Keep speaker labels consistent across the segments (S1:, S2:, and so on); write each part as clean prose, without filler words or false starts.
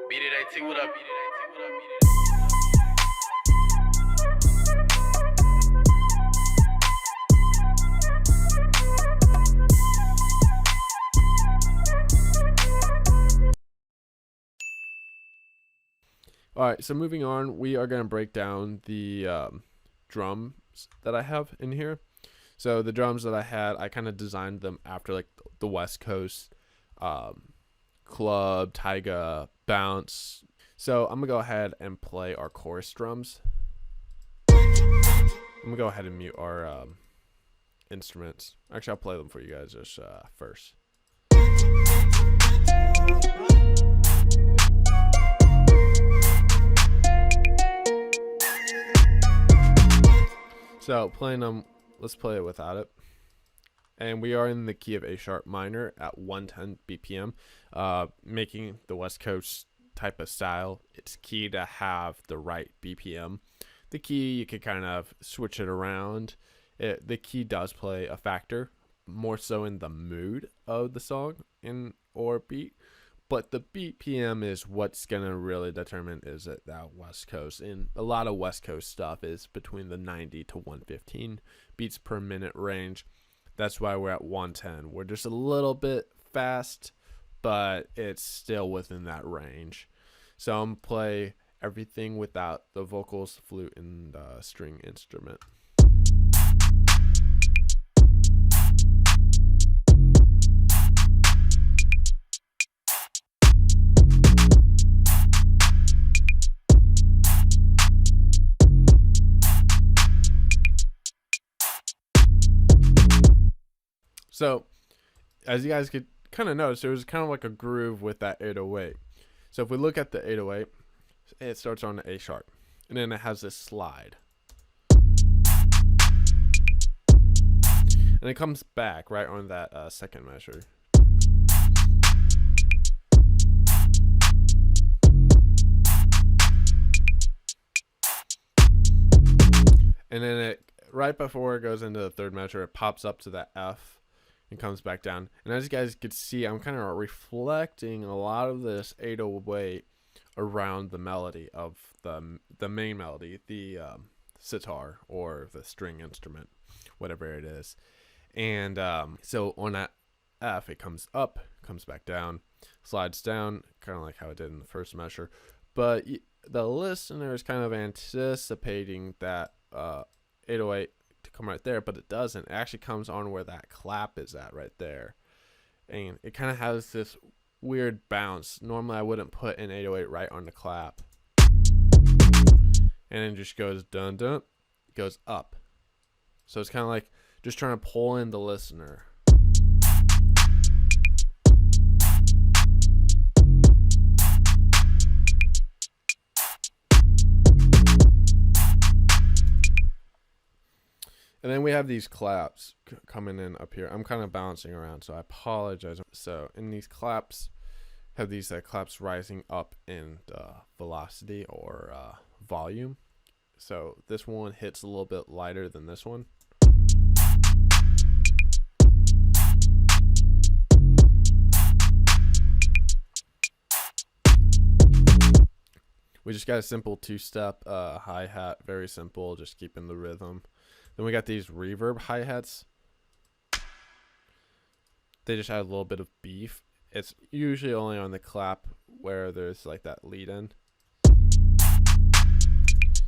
S1: Beat it, 18, what up? Beat it, 18, what up? Beat it.
S2: All right, so moving on, we are going to break down the drums that I have in here. So the drums that I had, I kind of designed them after like the West Coast club, taiga, bounce. So I'm going to go ahead and play our chorus drums. I'm going to go ahead and mute our instruments. Actually, I'll play them for you guys just first. So playing them, let's play it without it. And we are in the key of A sharp minor at 110 BPM, making the West Coast type of style. It's key to have the right BPM. The key, you can kind of switch it around. The key does play a factor, more so in the mood of the song or beat. But the BPM is what's going to really determine is it that West Coast. And a lot of West Coast stuff is between the 90 to 115 beats per minute range. That's why we're at 110. We're just a little bit fast, but it's still within that range. So I'm going to play everything without the vocals, flute, and string instrument. So, as you guys could kind of notice, there was kind of like a groove with that 808. So if we look at the 808, it starts on the A sharp, and then it has this slide. And it comes back right on that second measure. And then it right before it goes into the third measure, it pops up to that F and comes back down. And as you guys can see, I'm kind of reflecting a lot of this 808 around the melody of the main melody, the sitar or the string instrument, whatever it is. And so on that F, it comes up, comes back down, slides down, kind of like how it did in the first measure. But the listener is kind of anticipating that 808 to come right there, but it doesn't. It actually comes on where that clap is at right there. And it kind of has this weird bounce. Normally I wouldn't put an 808 right on the clap. And it just goes dun dun, goes up. So it's kind of like just trying to pull in the listener. And then we have these claps coming in up here. I'm kind of bouncing around, so I apologize. So in these claps, have these claps rising up in velocity or volume. So this one hits a little bit lighter than this one. We just got a simple two-step hi-hat, very simple, just keeping the rhythm. Then we got these reverb hi-hats. They just add a little bit of beef. It's usually only on the clap where there's like that lead in.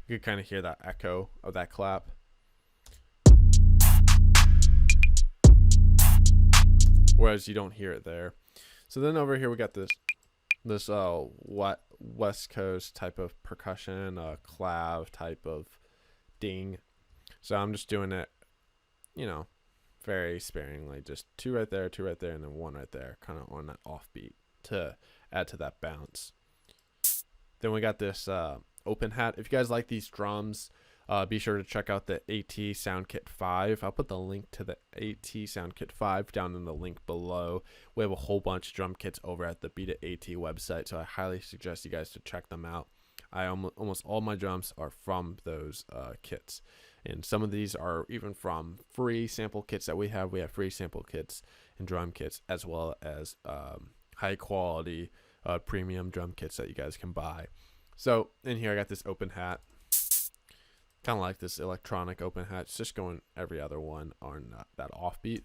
S2: You can kind of hear that echo of that clap. Whereas you don't hear it there. So then over here we got this West Coast type of percussion, clav type of ding. So I'm just doing it, very sparingly. Just two right there, and then one right there, kind of on that offbeat to add to that bounce. Then we got this open hat. If you guys like these drums, be sure to check out the AT SoundKit 5. I'll put the link to the AT SoundKit 5 down in the link below. We have a whole bunch of drum kits over at the Beat It AT website, so I highly suggest you guys to check them out. Almost all my drums are from those kits. And some of these are even from free sample kits that we have. We have free sample kits and drum kits, as well as high quality premium drum kits that you guys can buy. So in here I got this open hat, kind of like this electronic open hat. It's just going every other one on that offbeat.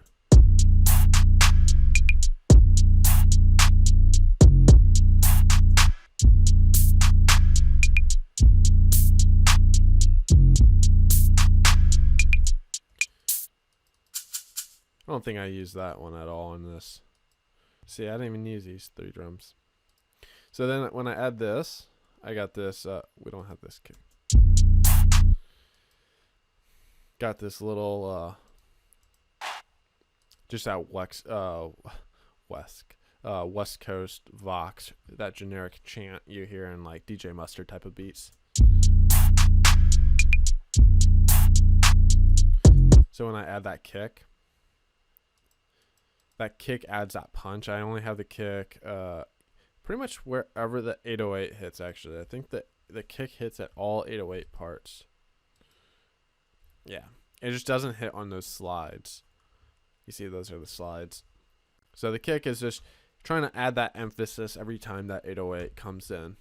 S2: I don't think I used that one at all in this. See, I didn't even use these 3 drums. So then when I add this, I got this, we don't have this kick. Got this little, just that West Coast Vox, that generic chant you hear in like DJ Mustard type of beats. So when I add that kick adds that punch. I only have the kick pretty much wherever the 808 hits, actually. I think that the kick hits at all 808 parts. Yeah. It just doesn't hit on those slides. You see, those are the slides. So the kick is just trying to add that emphasis every time that 808 comes in.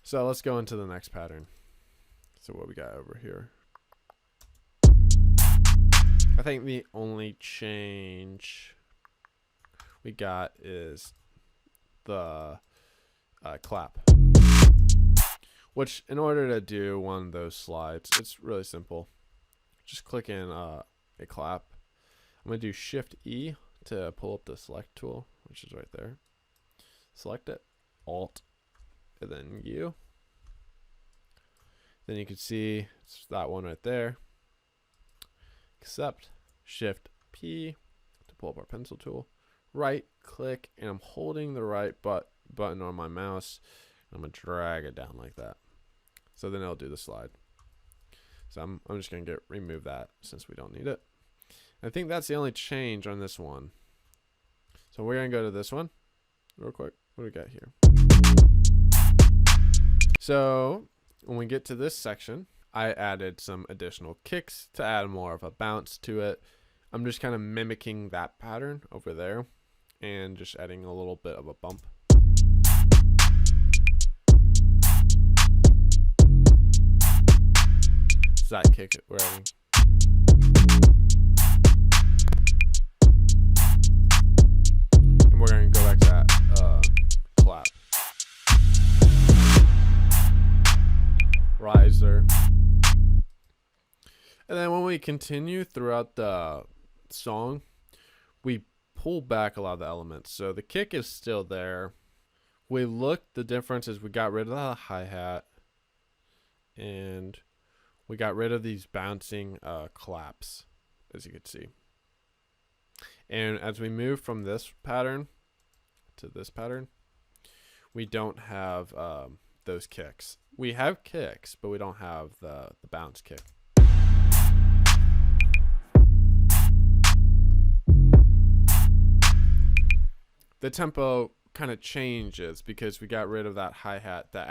S2: So let's go into the next pattern. So what we got over here. I think the only change we got is the clap. Which, in order to do one of those slides, it's really simple. Just click in a clap. I'm going to do Shift E to pull up the select tool, which is right there. Select it, Alt, and then U. Then you can see it's that one right there. Accept, Shift P to pull up our pencil tool. Right click, and I'm holding the right button on my mouse. I'm going to drag it down like that. So then it'll do the slide. So I'm just going to remove that since we don't need it. I think that's the only change on this one. So we're going to go to this one real quick. What do we got here? So when we get to this section, I added some additional kicks to add more of a bounce to it. I'm just kind of mimicking that pattern over there and just adding a little bit of a bump. So that kick we're adding. And we're going to go back to that clap. Riser. And then when we continue throughout the song, we pull back a lot of the elements. So the kick is still there. The difference is we got rid of the hi-hat and we got rid of these bouncing claps, as you can see. And as we move from this pattern to this pattern, we don't have those kicks. We have kicks, but we don't have the bounce kick. The tempo kind of changes because we got rid of that hi-hat that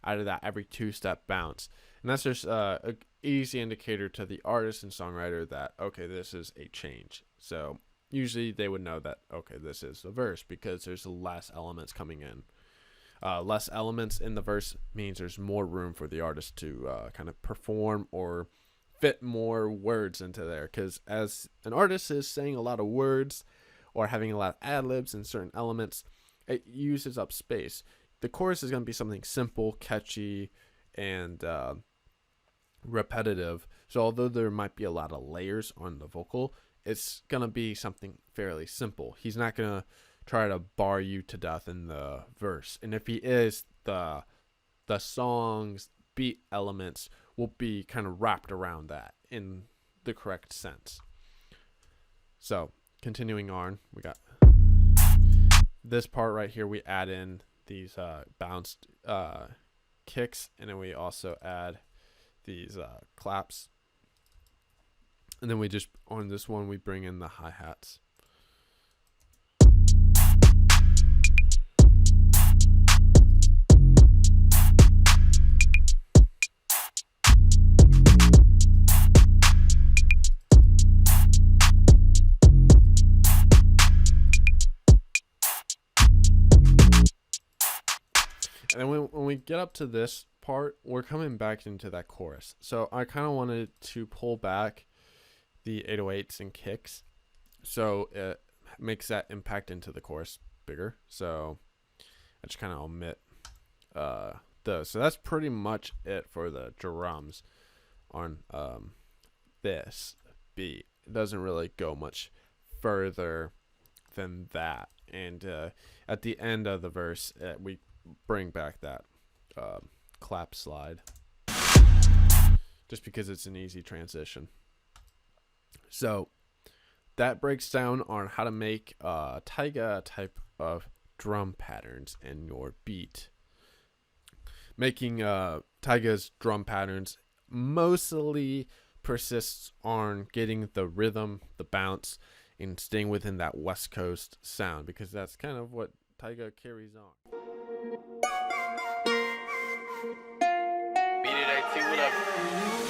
S2: added that every 2-step bounce. And that's just an easy indicator to the artist and songwriter that, okay, this is a change. So usually they would know that, okay, this is the verse because there's less elements coming in. Less elements in the verse means there's more room for the artist to kind of perform or fit more words into there. Because as an artist is saying a lot of words or having a lot of ad-libs in certain elements, it uses up space. The chorus is going to be something simple, catchy, and repetitive. So although there might be a lot of layers on the vocal, it's going to be something fairly simple. He's not going to try to bar you to death in the verse. And if he is, the song's beat elements will be kind of wrapped around that in the correct sense. So continuing on, we got this part right here. We add in these bounced kicks, and then we also add these claps. And then we just, on this one, we bring in the hi-hats. get up to this part, we're coming back into that chorus. So I kind of wanted to pull back the 808s and kicks, so it makes that impact into the chorus bigger. So I just kind of omit those. So that's pretty much it for the drums on this beat. It doesn't really go much further than that. And at the end of the verse, we bring back that clap slide, just because it's an easy transition. So that breaks down on how to make Taiga type of drum patterns in your beat. Making Taiga's drum patterns mostly persists on getting the rhythm, the bounce, and staying within that West Coast sound, because that's kind of what Taiga carries on.
S1: Beat it, IT, what up?